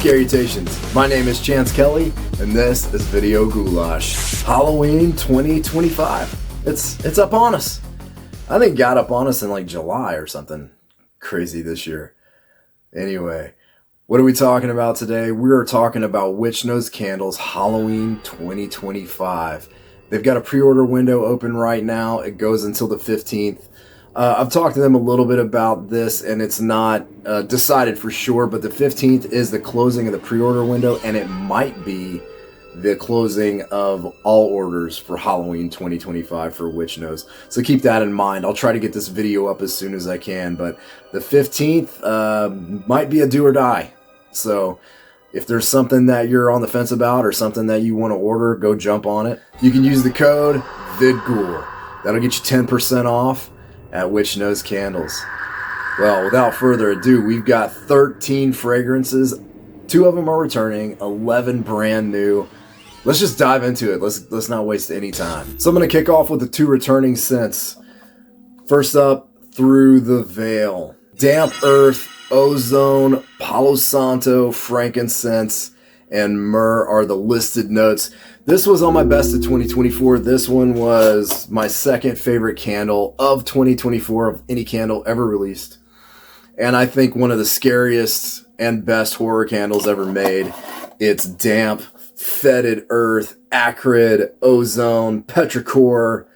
Scary-tations. My name is Chance Kelly, and this is Video Ghoulash. Halloween 2025. It's up on us. I think it got up on us in like July or something crazy this year. Anyway, what are we talking about today? We are talking about Witch Nose Candles Halloween 2025. They've got a pre-order window open right now. It goes until the 15th. I've talked to them a little bit about this, and it's not decided for sure, but the 15th is the closing of the pre-order window, and it might be the closing of all orders for Halloween 2025 for Witch Nose. So keep that in mind. I'll try to get this video up as soon as I can, but the 15th might be a do or die. So if there's something that you're on the fence about or something that you want to order, go jump on it. You can use the code VIDGHOUL. That'll get you 10% off at Witch Nose Candles. Well, without further ado, we've got 13 fragrances. 2 of them are returning, 11 brand new. Let's just dive into it. Let's not waste any time. So I'm going to kick off with the 2 returning scents. First up, Through the Veil. Damp Earth, Ozone, Palo Santo, frankincense, and myrrh are the listed notes. This was on my best of 2024. This one was my second favorite candle of 2024 of any candle ever released. And I think one of the scariest and best horror candles ever made. It's damp, fetid earth, acrid, ozone, petrichor.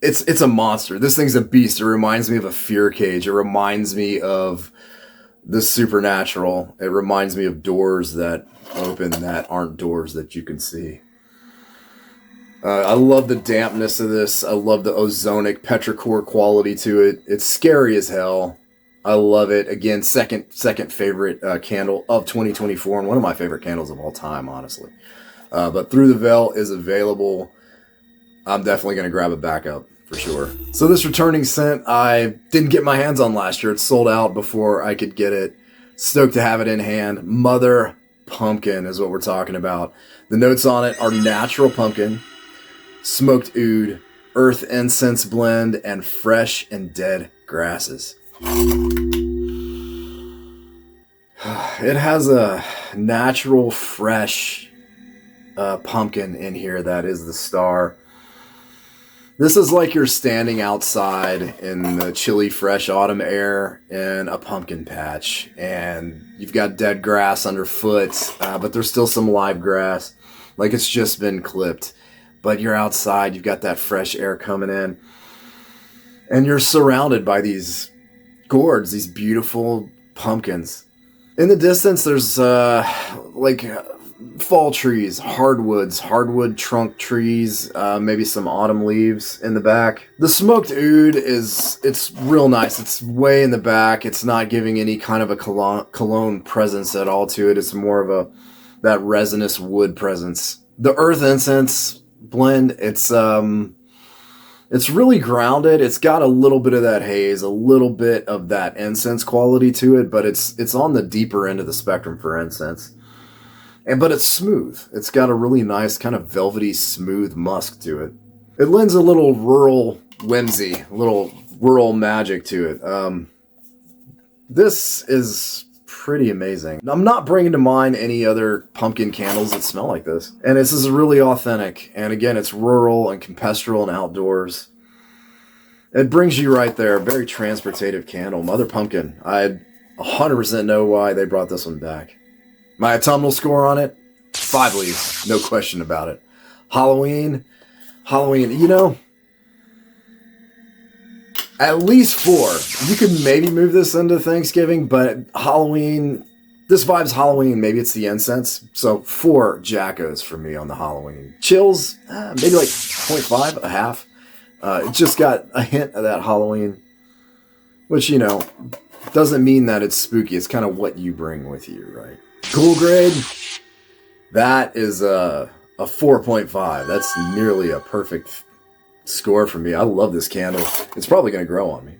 It's a monster. This thing's a beast. It reminds me of a fear cage. It reminds me of the supernatural. It reminds me of doors that open that aren't doors that you can see. I love the dampness of this. I love the ozonic petrichor quality to it. It's scary as hell. I love it. Again, second favorite candle of 2024 and one of my favorite candles of all time, honestly. But Through the Veil is available. I'm definitely going to grab a backup for sure. So this returning scent I didn't get my hands on last year. It sold out before I could get it. Stoked to have it in hand. Mother Pumpkin is what we're talking about. The notes on it are natural pumpkin, smoked oud, earth incense blend, and fresh and dead grasses. It has a natural, fresh pumpkin in here that is the star. This is like you're standing outside in the chilly, fresh autumn air in a pumpkin patch, and you've got dead grass underfoot, but there's still some live grass, like it's just been clipped. But you're outside, you've got that fresh air coming in, and you're surrounded by these gourds, these beautiful pumpkins. In the distance, there's fall trees, hardwood trunk trees, maybe some autumn leaves in the back. The smoked oud it's real nice. It's way in the back. It's not giving any kind of a cologne presence at all to it. It's more of that resinous wood presence. The earth incense blend, it's really grounded. It's got a little bit of that haze, a little bit of that incense quality to it, but it's on the deeper end of the spectrum for incense. But it's smooth. It's got a really nice kind of velvety, smooth musk to it. It lends a little rural whimsy, a little rural magic to it. This is pretty amazing. I'm not bringing to mind any other pumpkin candles that smell like this. And this is really authentic. And again, it's rural and campestral and outdoors. It brings you right there. Very transportative candle. Mother Pumpkin. I 100% know why they brought this one back. My autumnal score on it, 5 leaves, no question about it. Halloween, you know, at least 4. You could maybe move this into Thanksgiving, but Halloween, this vibe's Halloween. Maybe it's the incense. So 4 Jackos for me on the Halloween. Chills, maybe like 0.5, a half. It just got a hint of that Halloween, which, you know, doesn't mean that it's spooky. It's kind of what you bring with you, right? Cool grade, that is a 4.5. That's nearly a perfect score for me. I love this candle. It's probably going to grow on me.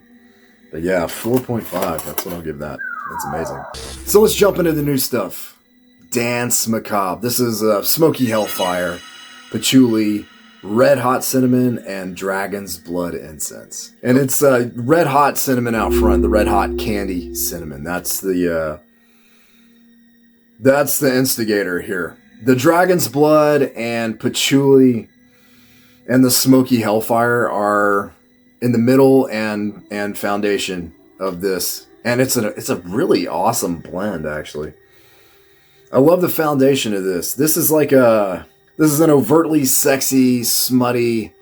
But yeah, 4.5. That's what I'll give that. That's amazing. So let's jump into the new stuff. Danse Macabre. This is Smoky Hellfire, Patchouli, Red Hot Cinnamon, and Dragon's Blood Incense. And it's Red Hot Cinnamon out front, the Red Hot Candy Cinnamon. That's the That's the instigator here. The dragon's blood and patchouli and the smoky hellfire are in the middle and foundation of this. And it's a really awesome blend, actually. I love the foundation of this. This is an overtly sexy, smutty,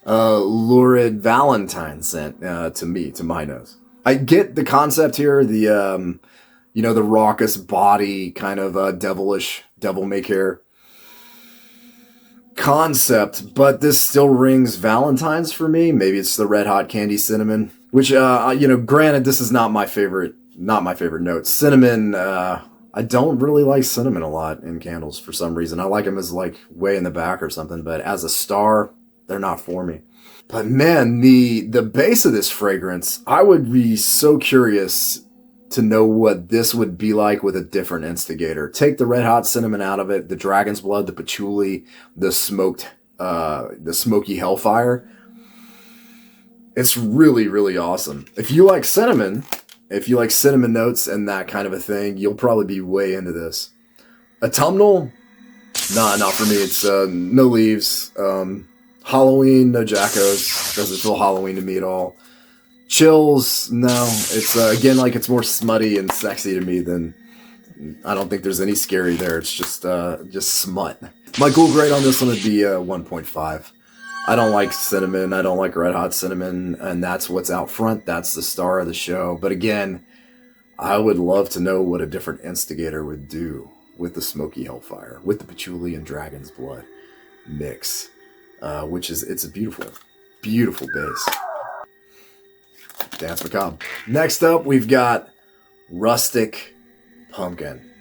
lurid Valentine scent to my nose. I get the concept here, the the raucous body, kind of devilish, devil may care concept, but this still rings Valentine's for me. Maybe it's the red hot candy cinnamon, which granted, this is not my favorite note. Cinnamon, I don't really like cinnamon a lot in candles for some reason. I like them as like way in the back or something, but as a star, they're not for me. But man, the base of this fragrance, I would be so curious to know what this would be like with a different instigator. Take the red hot cinnamon out of it, the dragon's blood, the patchouli, the smoky hellfire. It's really, really awesome. If you like cinnamon notes and that kind of a thing, you'll probably be way into this. Autumnal, nah, not for me. It's no leaves. Halloween, no Jackos. Doesn't feel Halloween to me at all. Chills, no. It's again, like, it's more smutty and sexy to me than, I don't think there's any scary there. It's just smut. My cool grade on this one would be 1.5. I don't like cinnamon. I don't like red hot cinnamon, and that's what's out front. That's the star of the show. But again, I would love to know what a different instigator would do with the smoky hellfire, with the patchouli and dragon's blood mix, it's a beautiful, beautiful base. Danse Macabre. Next up, we've got Rustic Pumpkin.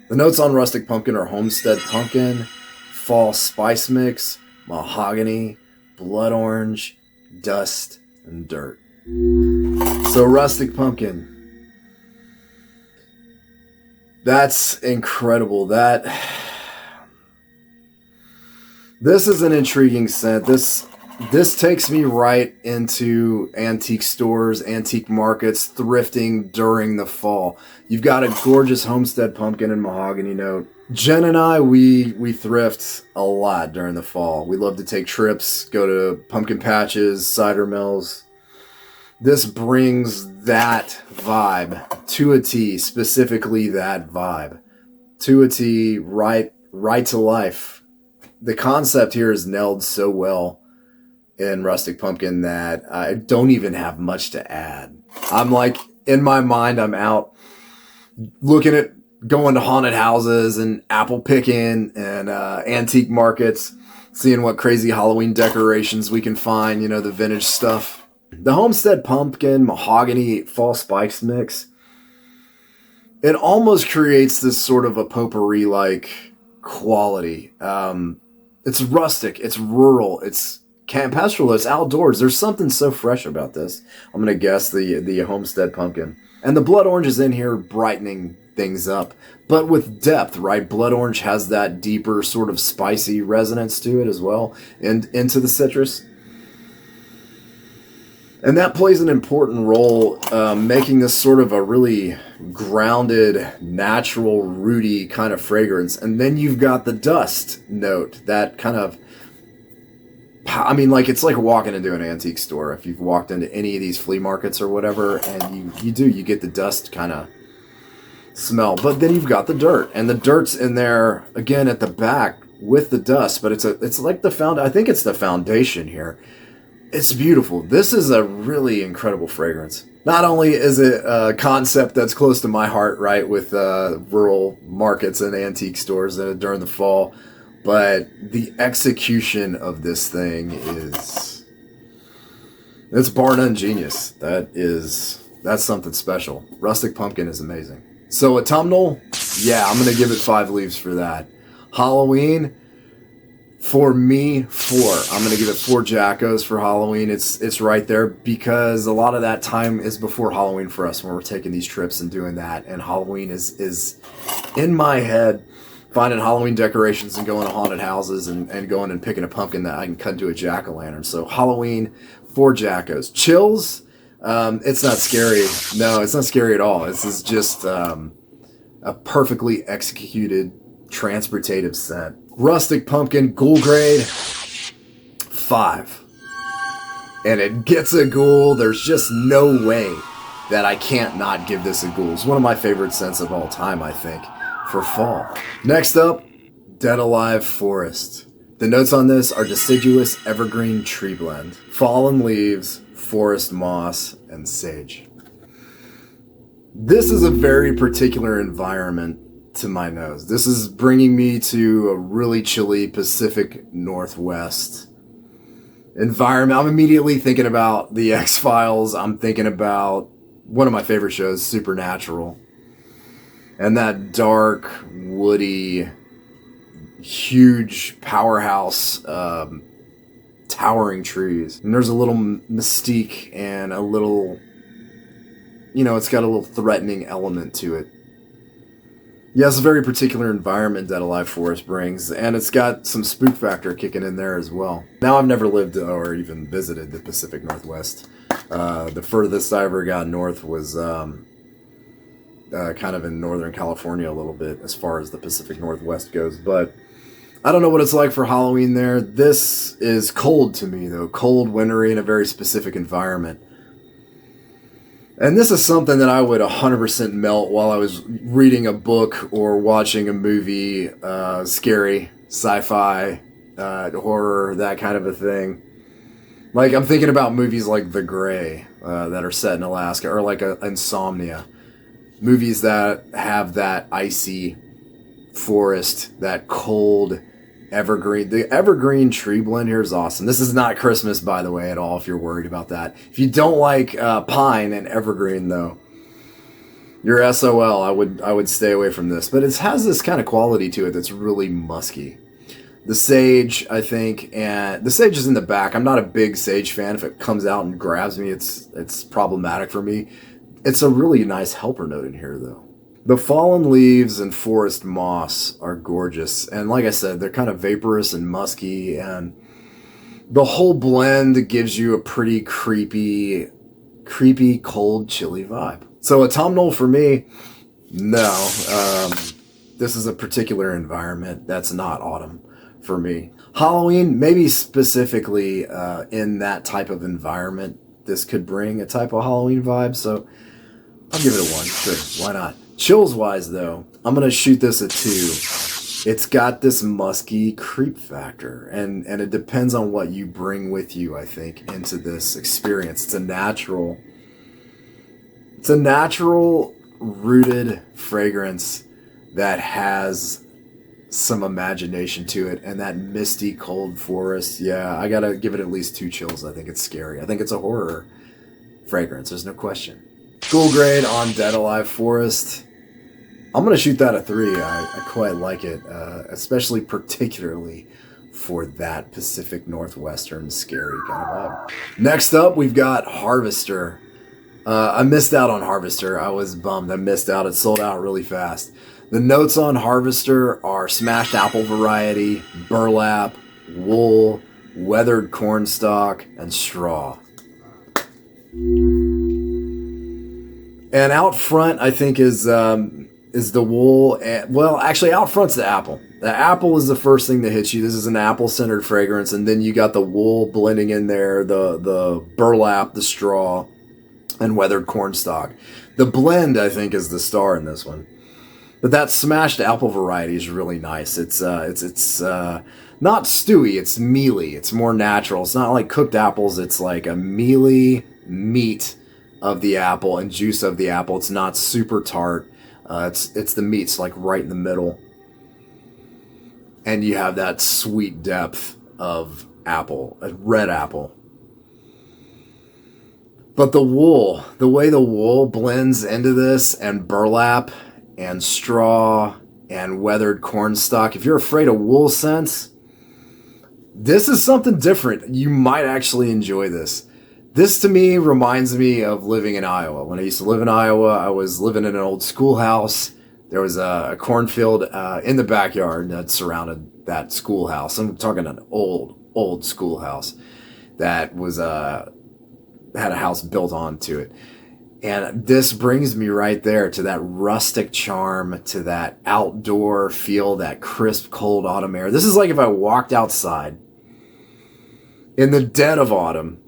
The notes on Rustic Pumpkin are Homestead Pumpkin, Fall Spice Mix, Mahogany, Blood Orange, Dust, and Dirt. So Rustic Pumpkin. That's incredible. This is an intriguing scent. This takes me right into antique stores, antique markets, thrifting during the fall. You've got a gorgeous Homestead Pumpkin and Mahogany note. Jen and I, we thrift a lot during the fall. We love to take trips, go to pumpkin patches, cider mills. This brings that vibe to a T, specifically that vibe. To a T, right to life. The concept here is nailed so well in Rustic Pumpkin that I don't even have much to add. I'm like, in my mind, I'm out looking at going to haunted houses and apple picking and antique markets, seeing what crazy Halloween decorations we can find, the vintage stuff. The Homestead Pumpkin, Mahogany, Fall Spice mix, it almost creates this sort of a potpourri-like quality. It's rustic, it's rural, it's campestral, it's outdoors. There's something so fresh about this. I'm going to guess the Homestead Pumpkin. And the Blood Orange is in here brightening things up, but with depth, right? Blood Orange has that deeper sort of spicy resonance to it as well, and into the citrus. And that plays an important role, making this sort of a really grounded, natural, rooty kind of fragrance. And then you've got the dust note, that kind of, it's like walking into an antique store. If you've walked into any of these flea markets or whatever, and you get the dust kind of smell. But then you've got the dirt, and the dirt's in there again at the back with the dust. But it's like I think it's the foundation here. It's beautiful. This is a really incredible fragrance. Not only is it a concept that's close to my heart, right, with rural markets and antique stores during the fall, but the execution of this thing it's bar none genius. That's something special. Rustic Pumpkin is amazing. So autumnal, yeah, I'm going to give it 5 leaves for that. Halloween, for me, 4. I'm going to give it 4 Jackos for Halloween. It's right there because a lot of that time is before Halloween for us when we're taking these trips and doing that. And Halloween is in my head, finding Halloween decorations and going to haunted houses and going and picking a pumpkin that I can cut into a jack-o'-lantern. So Halloween, 4 Jackos. Chills, it's not scary. No, it's not scary at all. This is just A perfectly executed transportative scent. Rustic Pumpkin, ghoul grade, 5. And it gets a ghoul. There's just no way that I can't not give this a ghoul. It's one of my favorite scents of all time, I think, for fall. Next up, Dead Alive Forest. The notes on this are deciduous evergreen tree blend, fallen leaves, forest moss, and sage. This is a very particular environment to my nose. This is bringing me to a really chilly Pacific Northwest environment. I'm immediately thinking about the X-Files. I'm thinking about one of my favorite shows, Supernatural. And that dark, woody, huge powerhouse, towering trees. And there's a little mystique and a little, it's got a little threatening element to it. Yeah, it's a very particular environment Dead Alive Forest brings, and it's got some spook factor kicking in there as well. Now, I've never lived or even visited the Pacific Northwest. The furthest I ever got north was kind of in Northern California a little bit as far as the Pacific Northwest goes, but I don't know what it's like for Halloween there. This is cold to me, though. Cold, wintry, in a very specific environment. And this is something that I would 100% melt while I was reading a book or watching a movie, scary, sci-fi, horror, that kind of a thing. Like, I'm thinking about movies like The Grey that are set in Alaska, or like Insomnia. Movies that have that icy forest, that cold evergreen. The evergreen tree blend here is awesome. This is not Christmas, by the way, at all, if you're worried about that. If you don't like pine and evergreen, though, you're SOL. I would stay away from this. But it has this kind of quality to it that's really musky. The sage, I think, and the sage is in the back. I'm not a big sage fan. If it comes out and grabs me, it's problematic for me. It's a really nice helper note in here, though. The fallen leaves and forest moss are gorgeous. And like I said, they're kind of vaporous and musky. And the whole blend gives you a pretty creepy, cold, chilly vibe. So autumnal for me, no. This is a particular environment that's not autumn for me. Halloween, maybe specifically in that type of environment, this could bring a type of Halloween vibe. So I'll give it a 1. Sure, why not? Chills wise, though, I'm going to shoot this a 2. It's got this musky creep factor, and it depends on what you bring with you, I think, into this experience. It's a natural rooted fragrance that has some imagination to it, and that misty cold forest. Yeah, I got to give it at least 2 chills. I think it's scary. I think it's a horror fragrance. There's no question. Ghoul grade on Dead Alive Forest. I'm going to shoot that a 3. I quite like it, especially particularly for that Pacific Northwestern scary kind of vibe. Next up, we've got Harvester. I missed out on Harvester. I was bummed. I missed out. It sold out really fast. The notes on Harvester are smashed apple variety, burlap, wool, weathered cornstalk, and straw. And out front, I think, is the wool. And, well, actually, out front's the apple. The apple is the first thing that hits you. This is an apple-centered fragrance, and then you got the wool blending in there, the burlap, the straw, and weathered cornstalk. The blend, I think, is the star in this one. But that smashed apple variety is really nice. It's not stewy. It's mealy. It's more natural. It's not like cooked apples. It's like a mealy meat of the apple and juice of the apple. It's not super tart. It's the meat's like right in the middle. And you have that sweet depth of apple, a red apple. But the wool, the way the wool blends into this, and burlap and straw and weathered cornstalk. If you're afraid of wool scents, this is something different. You might actually enjoy this. This to me reminds me of living in Iowa. When I used to live in Iowa, I was living in an old schoolhouse. There was a cornfield in the backyard that surrounded that schoolhouse. I'm talking an old schoolhouse that was had a house built onto it. And this brings me right there to that rustic charm, to that outdoor feel, that crisp, cold autumn air. This is like if I walked outside in the dead of autumn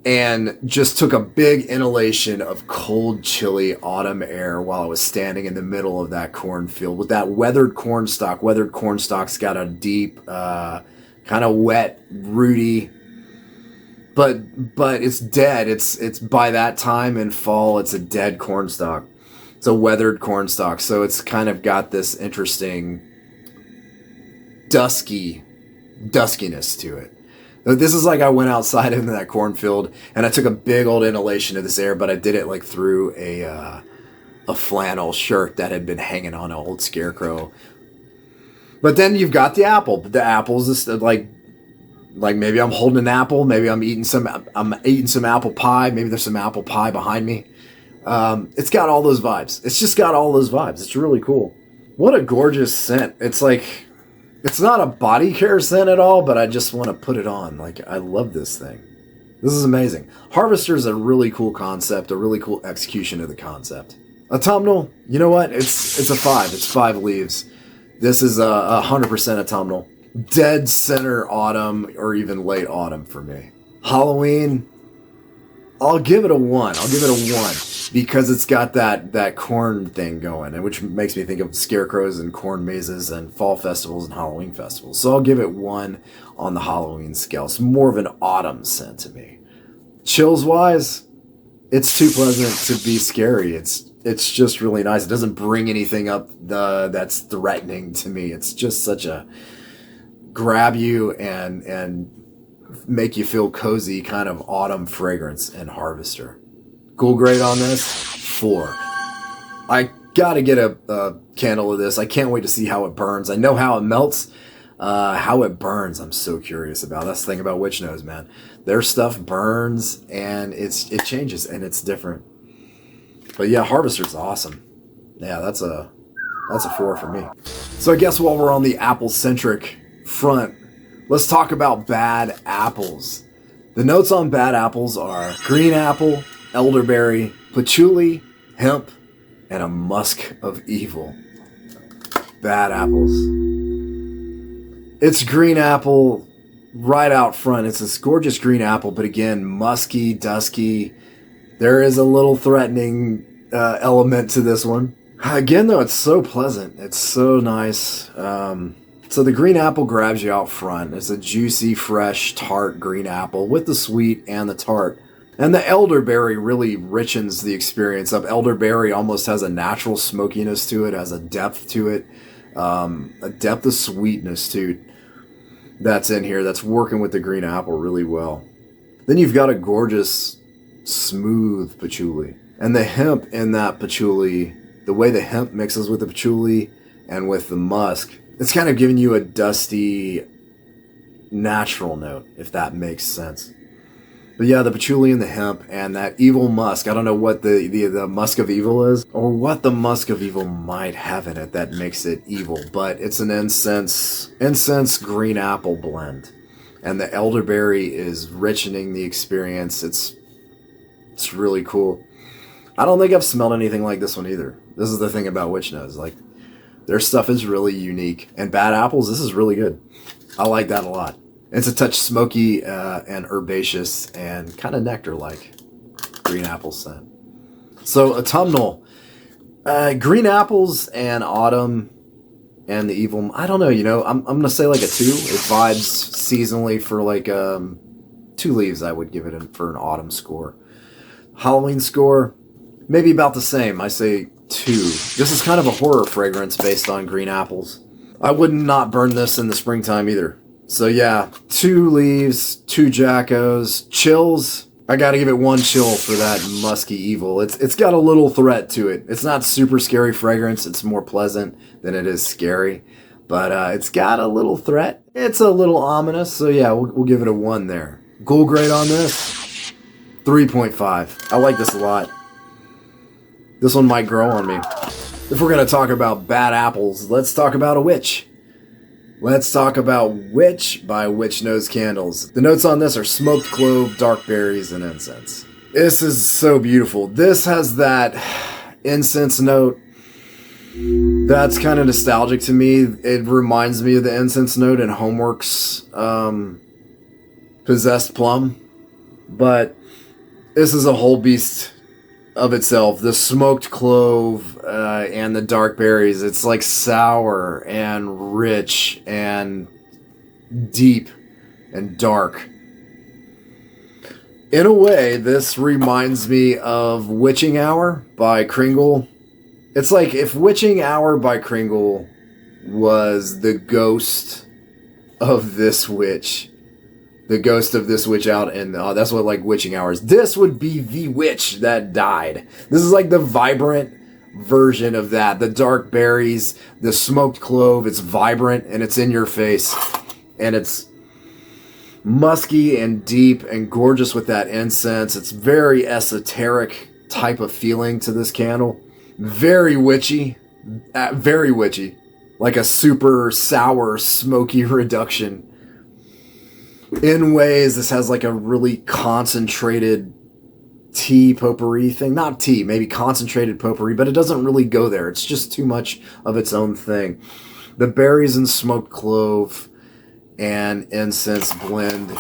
and just took a big inhalation of cold, chilly autumn air while I was standing in the middle of that cornfield with that weathered cornstalk. Weathered cornstalk's got a deep, kind of wet, rooty, but it's dead. It's by that time in fall, it's a dead cornstalk. It's a weathered cornstalk, so it's kind of got this interesting duskiness to it. This is like I went outside into that cornfield and I took a big old inhalation of this air, but I did it like through a flannel shirt that had been hanging on an old scarecrow. But then you've got the apple. The apple's just like maybe I'm holding an apple, maybe I'm eating some apple pie, maybe there's some apple pie behind me. It's got all those vibes. It's just got all those vibes. It's really cool. What a gorgeous scent. It's like, it's not a body care scent at all, but I just want to put it on. Like, I love this thing. This is amazing. Harvester is a really cool concept, a really cool execution of the concept. Autumnal, you know what? It's a 5. It's 5 leaves. This is 100% autumnal. Dead center autumn or even late autumn for me. Halloween, I'll give it a 1. I'll give it a 1 because it's got that corn thing going, and which makes me think of scarecrows and corn mazes and fall festivals and Halloween festivals. So I'll give it 1 on the Halloween scale. It's more of an autumn scent to me. Chills wise, it's too pleasant to be scary. It's just really nice. It doesn't bring anything up that's threatening to me. It's just such a grab you and make you feel cozy kind of autumn fragrance and Harvester. Ghoul grade on this, 4. I gotta get a candle of this. I can't wait to see how it burns. I know how it melts. How it burns, I'm so curious about. That's the thing about Witch Nose, man. Their stuff burns and it changes and it's different. But yeah, Harvester's awesome. Yeah, that's a 4 for me. So I guess while we're on the apple-centric front, let's talk about bad apples. The notes on bad apples are green apple, elderberry, patchouli, hemp, and a musk of evil. Bad apples. It's green apple right out front. It's this gorgeous green apple, but again, musky, dusky. There is a little threatening element to this one. Again, though, it's so pleasant. It's so nice. So the green apple grabs you out front. It's a juicy, fresh, tart green apple with the sweet and the tart. And the elderberry really richens the experience up. Elderberry almost has a natural smokiness to it, has a depth to it, a depth of sweetness too that's in here that's working with the green apple really well. Then you've got a gorgeous, smooth patchouli. And the hemp in that patchouli, the way the hemp mixes with the patchouli and with the musk, it's kind of giving you a dusty, natural note, if that makes sense. But yeah, the patchouli and the hemp and that evil musk. I don't know what the musk of evil is or what the musk of evil might have in it that makes it evil. But it's an incense green apple blend. And the elderberry is richening the experience. It's really cool. I don't think I've smelled anything like this one either. This is the thing about Witch Nose. Like, their stuff is really unique. And bad apples, this is really good. I like that a lot. It's a touch smoky and herbaceous and kind of nectar-like green apple scent. So autumnal, green apples and autumn and the evil. I don't know. I'm gonna say like a 2. It vibes seasonally for like 2 leaves. I would give it for an autumn score. Halloween score, maybe about the same. I say 2. This is kind of a horror fragrance based on green apples. I would not burn this in the springtime either. So yeah, 2 leaves, 2 jackos, chills. I gotta give it 1 chill for that musky evil. It's got a little threat to it. It's not super scary fragrance. It's more pleasant than it is scary. But it's got a little threat. It's a little ominous. So yeah, we'll give it a 1 there. Ghoul grade on this, 3.5. I like this a lot. This one might grow on me. If we're gonna talk about bad apples, let's talk about a witch. Let's talk about Witch by Witch Nose Candles. The notes on this are smoked clove, dark berries, and incense. This is so beautiful. This has that incense note that's kind of nostalgic to me. It reminds me of the incense note in Homework's Possessed Plum. But this is a whole beast of itself. The smoked clove and the dark berries. It's like sour and rich and deep and dark. In a way, this reminds me of Witching Hour by Kringle. It's like if Witching Hour by Kringle was the ghost of this witch. The ghost of this witch out, and that's what like Witching Hour is. This would be the witch that died. This is like the vibrant version of that. The dark berries, the smoked clove, it's vibrant and it's in your face. And it's musky and deep and gorgeous with that incense. It's very esoteric type of feeling to this candle. Very witchy. Very witchy. Like a super sour, smoky reduction. In ways, this has like a really concentrated tea potpourri thing. Not tea, maybe concentrated potpourri, but it doesn't really go there. It's just too much of its own thing. The berries and smoked clove and incense blend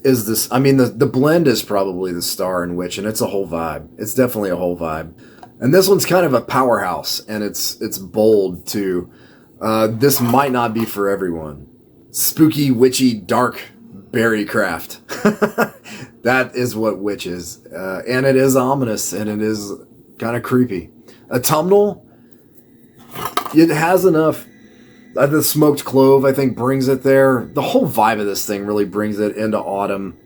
is this. I mean, the blend is probably the star in Witch, and it's a whole vibe. It's definitely a whole vibe. And this one's kind of a powerhouse, and it's bold too. This might not be for everyone. Spooky, witchy, dark berry craft. That is what Witch is. And it is ominous, and it is kind of creepy. Autumnal, it has enough. The smoked clove, I think, brings it there. The whole vibe of this thing really brings it into autumn.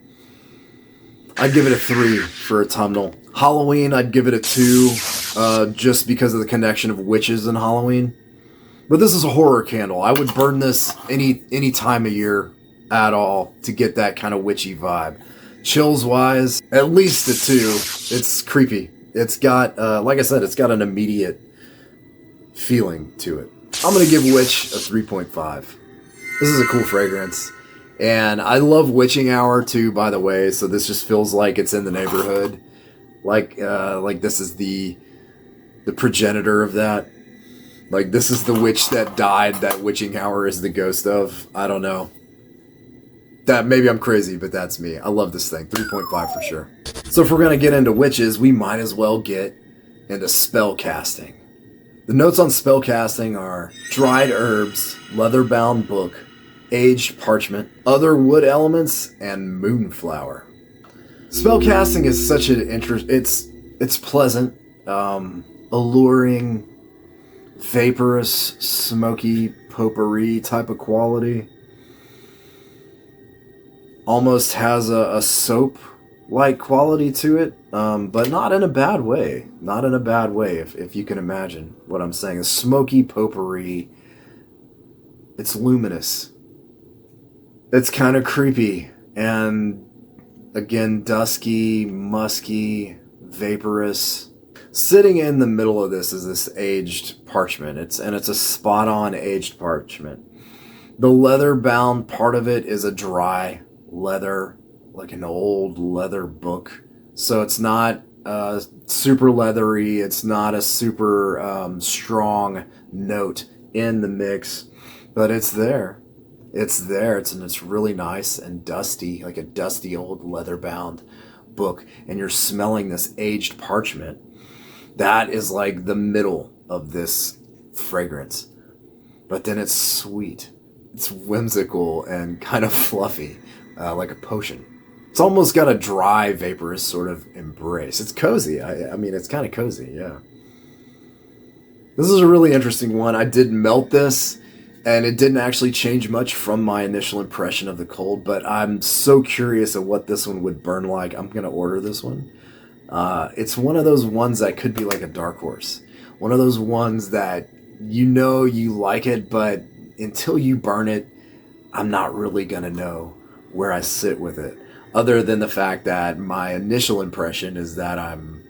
I'd give it a 3 for autumnal. Halloween, I'd give it a 2, just because of the connection of witches and Halloween. But this is a horror candle. I would burn this any time of year at all to get that kind of witchy vibe. Chills wise, at least a 2. It's creepy. It's got, like I said, it's got an immediate feeling to it. I'm going to give Witch a 3.5. This is a cool fragrance. And I love Witching Hour too, by the way, so this just feels like it's in the neighborhood. Like this is the progenitor of that. Like this is the witch that died that Witching Hour is the ghost of. I don't know. That maybe I'm crazy, but that's me. I love this thing. 3.5 for sure. So if we're going to get into witches, we might as well get into spellcasting. The notes on spellcasting are dried herbs, leather-bound book, aged parchment, other wood elements, and moonflower. Spellcasting is such an it's pleasant, alluring, vaporous, smoky, potpourri type of quality. Almost has a soap-like quality to it, but not in a bad way. Not in a bad way, if you can imagine what I'm saying. A smoky potpourri. It's luminous. It's kind of creepy. And again, dusky, musky, vaporous. Sitting in the middle of this is this aged parchment. It's a spot-on aged parchment. The leather-bound part of it is a dry leather, like an old leather book. So it's not super leathery. It's not a super strong note in the mix, but it's there. It's there. It's really nice and dusty, like a dusty old leather-bound book. And you're smelling this aged parchment. That is like the middle of this fragrance. But then it's sweet. It's whimsical and kind of fluffy, like a potion. It's almost got a dry, vaporous sort of embrace. It's cozy. I mean, it's kind of cozy, yeah. This is a really interesting one. I did melt this, and it didn't actually change much from my initial impression of the cold, but I'm so curious of what this one would burn like. I'm going to order this one. It's one of those ones that could be like a dark horse. One of those ones that you know you like it, but until you burn it, I'm not really going to know where I sit with it. Other than the fact that my initial impression is that I'm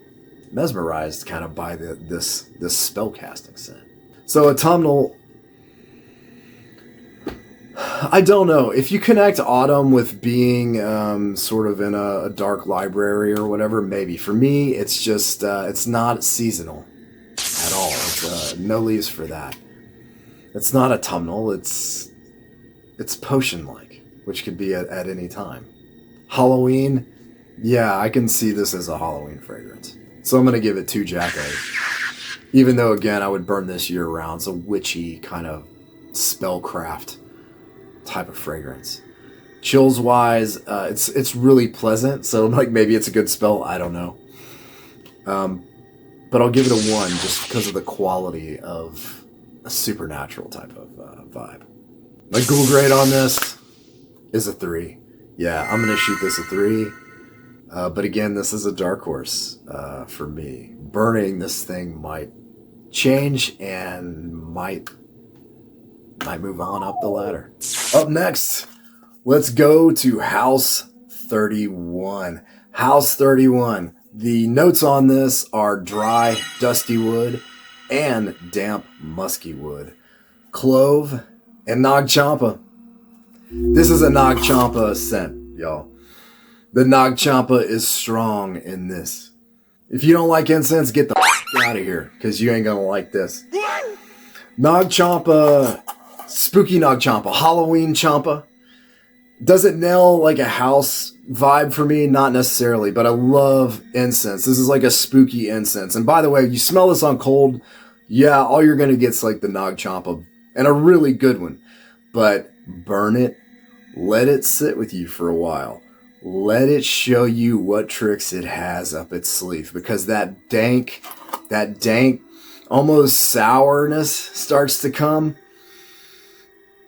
mesmerized kind of by this spellcasting scent. So autumnal, I don't know. If you connect autumn with being sort of in a dark library or whatever, maybe. For me, it's just, it's not seasonal at all. It's, no leaves for that. It's not autumnal. It's potion-like, which could be at any time. Halloween, yeah, I can see this as a Halloween fragrance. So I'm going to give it 2 Jacko. Even though, again, I would burn this year-round. It's a witchy kind of spellcraft type of fragrance. Chills wise, it's really pleasant, so like maybe it's a good spell, I don't know. But I'll give it a 1 just because of the quality of a supernatural type of vibe. My ghoul grade on this is a 3. Yeah, I'm gonna shoot this a 3. But again, this is a dark horse for me. Burning this thing might change and might move on up the ladder. Up next, let's go to House 31. House 31. The notes on this are dry, dusty wood and damp, musky wood. Clove and Nag Champa. This is a Nag Champa scent, y'all. The Nag Champa is strong in this. If you don't like incense, get the out of here, because you ain't gonna like this. Nag Champa, spooky Nag Champa, Halloween Champa. Does it nail like a house vibe for me? Not necessarily, but I love incense. This is like a spooky incense. And by the way, you smell this on cold, yeah, all you're gonna get is like the Nag Champa, and a really good one. But burn it, let it sit with you for a while. Let it show you what tricks it has up its sleeve, because that dank, almost sourness starts to come.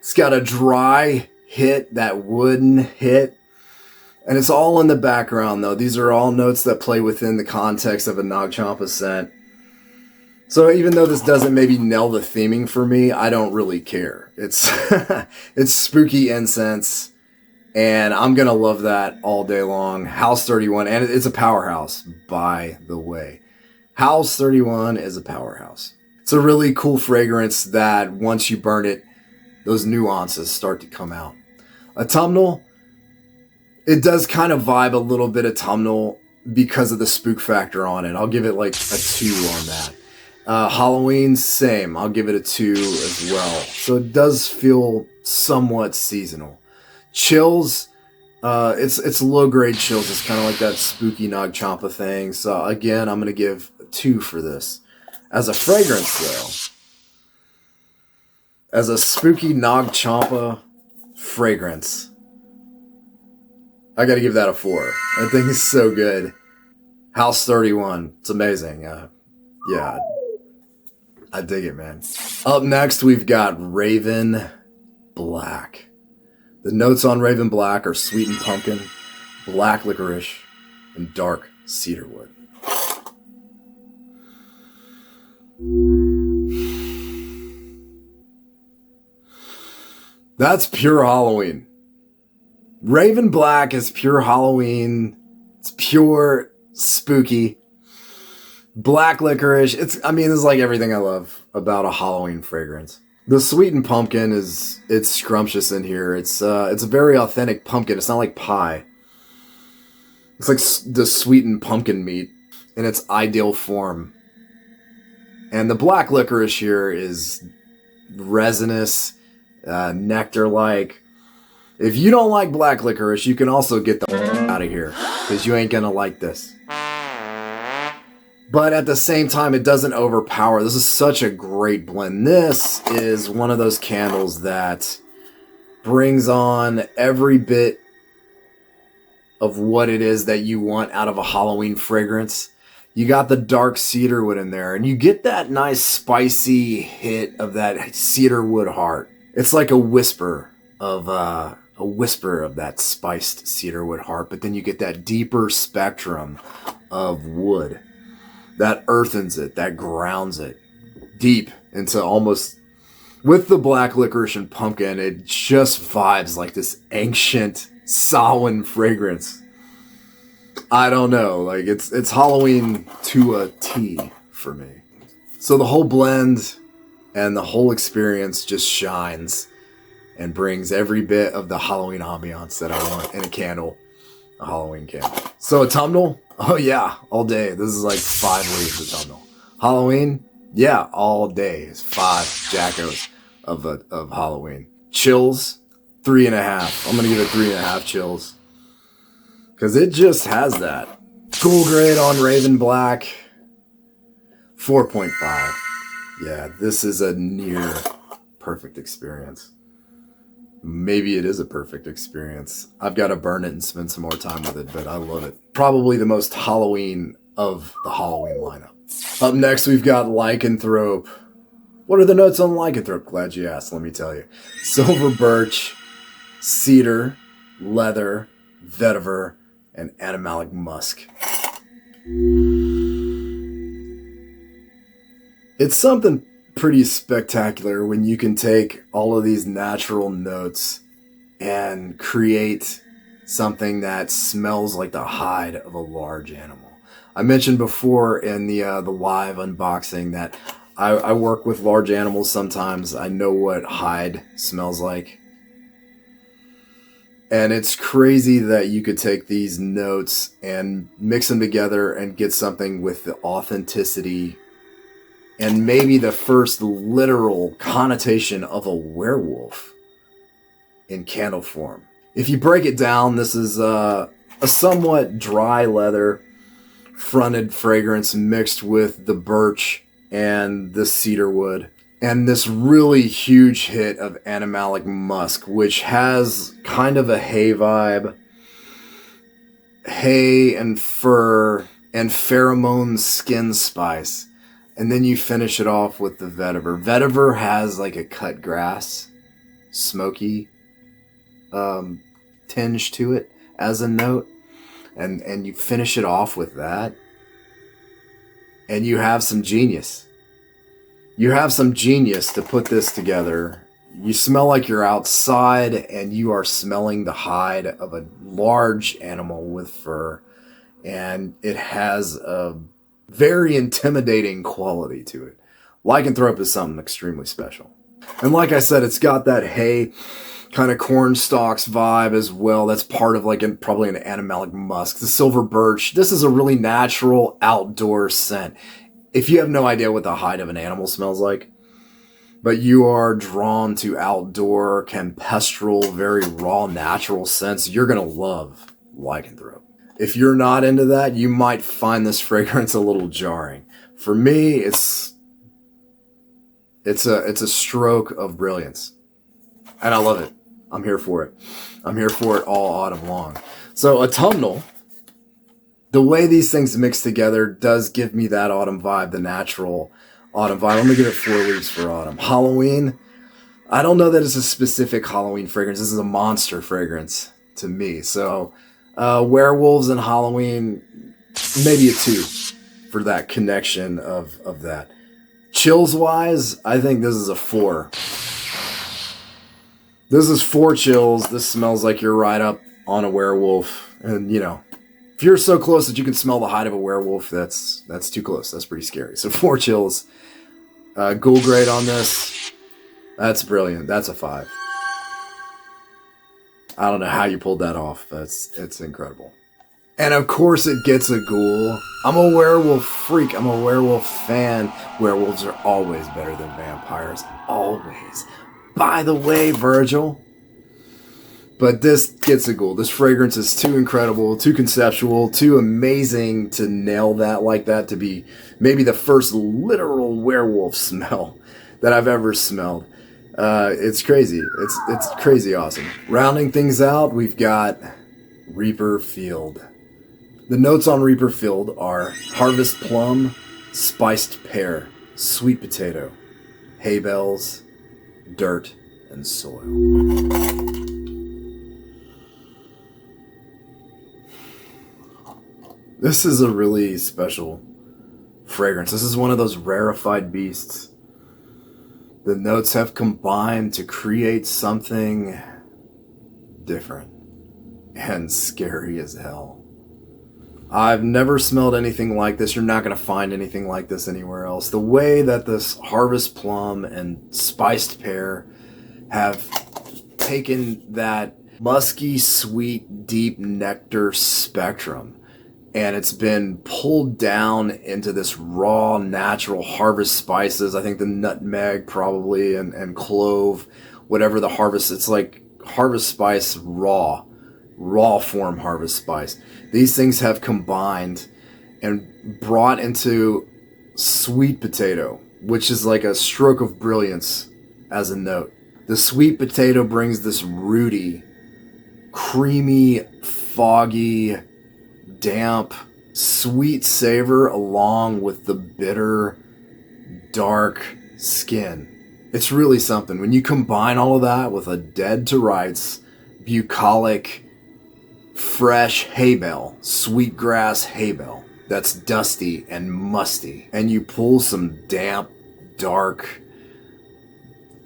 It's got a dry hit, that wooden hit, and it's all in the background though. These are all notes that play within the context of a Nag Champa scent. So even though this doesn't maybe nail the theming for me, I don't really care. It's it's spooky incense, and I'm gonna love that all day long. House 31, and it's a powerhouse, by the way. House 31 is a powerhouse. It's a really cool fragrance that once you burn it, those nuances start to come out. Autumnal, it does kind of vibe a little bit autumnal because of the spook factor on it. I'll give it like a 2 on that. Halloween, same. I'll give it a 2 as well. So it does feel somewhat seasonal. Chills, it's low grade chills. It's kind of like that spooky Nag Champa thing. So again, I'm gonna give a 2 for this. As a fragrance though, as a spooky Nag Champa fragrance, I gotta give that a 4. I think it's so good. House 31, it's amazing. Yeah, I dig it, man. Up next, we've got Raven Black. The notes on Raven Black are sweetened pumpkin, black licorice, and dark cedarwood. That's pure Halloween. Raven Black is pure Halloween. It's pure spooky. Black licorice. This is like everything I love about a Halloween fragrance. The sweetened pumpkin it's scrumptious in here. It's a very authentic pumpkin. It's not like pie. It's like the sweetened pumpkin meat in its ideal form. And the black licorice here is resinous, nectar-like. If you don't like black licorice, you can also get the out of here, because you ain't gonna like this. But at the same time, it doesn't overpower. This is such a great blend. This is one of those candles that brings on every bit of what it is that you want out of a Halloween fragrance. You got the dark cedarwood in there, and you get that nice spicy hit of that cedarwood heart. It's like a whisper of that spiced cedarwood heart, but then you get that deeper spectrum of wood that earthens it, that grounds it deep into almost, with the black licorice and pumpkin, it just vibes like this ancient Samhain fragrance. I don't know, like it's Halloween to a T for me. So the whole blend and the whole experience just shines. and brings every bit of the Halloween ambiance that I want in a candle, a Halloween candle. So autumnal, oh yeah, all day. This is like 5 leaves autumnal. Halloween, yeah, all day. It's 5 Jackos of Halloween. Chills, 3.5. I'm gonna give it 3.5 chills. Because it just has that. Cool grade on Raven Black, 4.5. Yeah, this is a near perfect experience. Maybe it is a perfect experience. I've got to burn it and spend some more time with it, but I love it. Probably the most Halloween of the Halloween lineup. Up next, we've got Lycanthrope. What are the notes on Lycanthrope? Glad you asked, let me tell you. Silver birch, cedar, leather, vetiver, and animalic musk. It's something pretty spectacular when you can take all of these natural notes and create something that smells like the hide of a large animal. I mentioned before in the live unboxing that I work with large animals sometimes. I know what hide smells like. And it's crazy that you could take these notes and mix them together and get something with the authenticity and maybe the first literal connotation of a werewolf in candle form. If you break it down, this is a somewhat dry leather fronted fragrance mixed with the birch and the cedar wood. And this really huge hit of animalic musk, which has kind of a hay vibe. Hay and fur and pheromone skin spice. And then you finish it off with the vetiver. Vetiver has like a cut grass, smoky tinge to it as a note. And you finish it off with that. And you have some genius. You have some genius to put this together. You smell like you're outside and you are smelling the hide of a large animal with fur. And it has a very intimidating quality to it. Lycanthrope is something extremely special. And like I said, it's got that hay kind of corn stalks vibe as well. That's part of like probably an animalic musk. The silver birch. This is a really natural outdoor scent. If you have no idea what the hide of an animal smells like, but you are drawn to outdoor, campestral, very raw, natural scents, you're going to love Lycanthrope. If you're not into that, you might find this fragrance a little jarring. For me, it's a stroke of brilliance. And I love it. I'm here for it. I'm here for it all autumn long. So autumnal, the way these things mix together does give me that autumn vibe, the natural autumn vibe. I'm going to give it 4 leaves for autumn. Halloween, I don't know that it's a specific Halloween fragrance. This is a monster fragrance to me. So werewolves and Halloween, maybe a 2 for that connection of that. Chills wise, I think this is a 4. This is 4 chills. This smells like you're right up on a werewolf. And, you know, if you're so close that you can smell the hide of a werewolf, that's too close. That's pretty scary. So 4 chills. Ghoul grade on this. That's brilliant. That's a 5. I don't know how you pulled that off. It's incredible. And of course it gets a ghoul. I'm a werewolf freak. I'm a werewolf fan. Werewolves are always better than vampires. Always. By the way, Virgil. But this gets a ghoul. This fragrance is too incredible, too conceptual, too amazing to nail that like that, to be maybe the first literal werewolf smell that I've ever smelled. It's crazy. It's crazy awesome. Rounding things out, we've got Reaper Field. The notes on Reaper Field are harvest plum, spiced pear, sweet potato, hay bells, dirt, and soil. This is a really special fragrance. This is one of those rarefied beasts. The notes have combined to create something different and scary as hell. I've never smelled anything like this. You're not going to find anything like this anywhere else. The way that this harvest plum and spiced pear have taken that musky, sweet, deep nectar spectrum, and it's been pulled down into this raw, natural harvest spices. I think the nutmeg probably, and clove, whatever the harvest, it's like harvest spice raw form harvest spice. These things have combined and brought into sweet potato, which is like a stroke of brilliance as a note. The sweet potato brings this rooty, creamy, foggy, damp, sweet savor along with the bitter, dark skin. It's really something. When you combine all of that with a dead to rights, bucolic, fresh hay bale, sweetgrass hay bale that's dusty and musty, and you pull some damp, dark,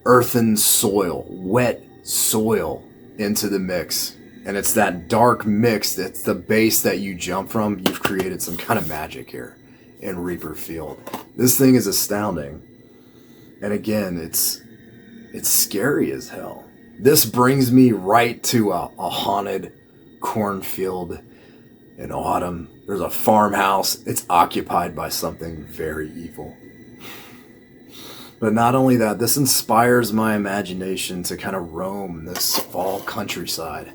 earthen soil, wet soil into the mix, and it's that dark mix that's the base that you jump from, you've created some kind of magic here in Reaper Field. This thing is astounding. And again, it's scary as hell. This brings me right to a haunted cornfield in autumn. There's a farmhouse. It's occupied by something very evil. But not only that, this inspires my imagination to kind of roam this fall countryside,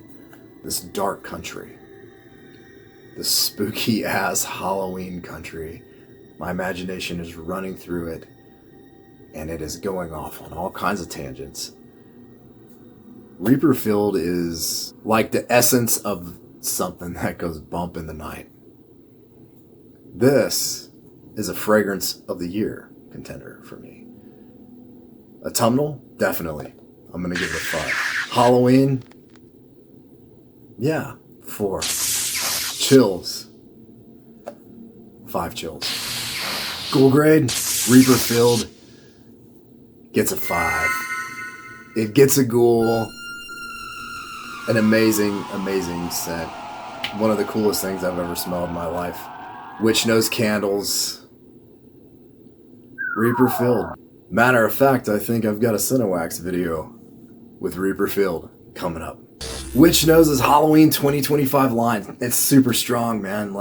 this dark country, this spooky ass Halloween country. My imagination is running through it, and it is going off on all kinds of tangents. Reaper Field is like the essence of something that goes bump in the night. This is a fragrance of the year contender for me. Autumnal? Definitely. I'm going to give it a 5. Halloween? Yeah, 4. Chills? 5 chills. Ghoul grade? Reaper Field gets a 5. It gets a ghoul. An amazing, amazing scent. One of the coolest things I've ever smelled in my life. Witch Nose candles. Reaper Field. Matter of fact, I think I've got a Cinewax video with Reaper Field coming up. Witch Nose's Halloween 2025 line. It's super strong, man.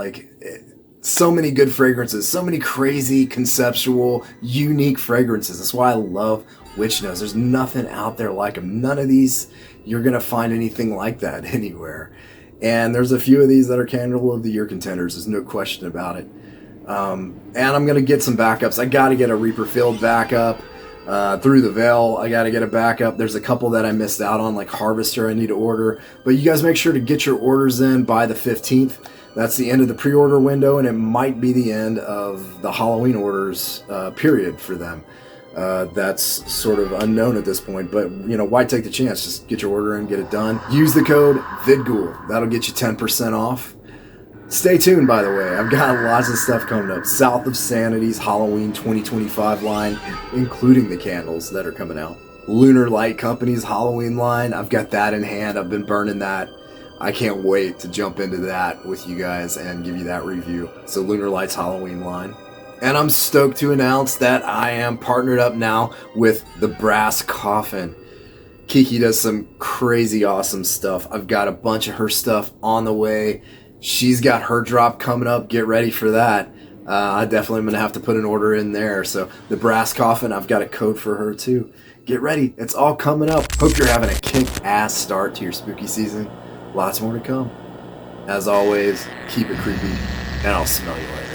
So many good fragrances, so many crazy, conceptual, unique fragrances. That's why I love Witch Nose. There's nothing out there like them. None of these, you're going to find anything like that anywhere. And there's a few of these that are Candle of the Year contenders. There's no question about it. And I'm going to get some backups. I got to get a Reaper Field backup through the Veil. I got to get a backup. There's a couple that I missed out on, like Harvester I need to order. But you guys make sure to get your orders in by the 15th. That's the end of the pre-order window, and it might be the end of the Halloween orders period for them. That's sort of unknown at this point, but why take the chance? Just get your order in, get it done. Use the code VIDGHOUL. That'll get you 10% off. Stay tuned, by the way. I've got lots of stuff coming up. South of Sanity's Halloween 2025 line, including the candles that are coming out. Lunar Light Company's Halloween line, I've got that in hand. I've been burning that. I can't wait to jump into that with you guys and give you that review. So Lunar Light's Halloween line. And I'm stoked to announce that I am partnered up now with the Brass Coffin. Kiki does some crazy awesome stuff. I've got a bunch of her stuff on the way. She's got her drop coming up. Get ready for that. I definitely am going to have to put an order in there. So the Brass Coffin, I've got a code for her too. Get ready. It's all coming up. Hope you're having a kick-ass start to your spooky season. Lots more to come. As always, keep it creepy, and I'll smell you later.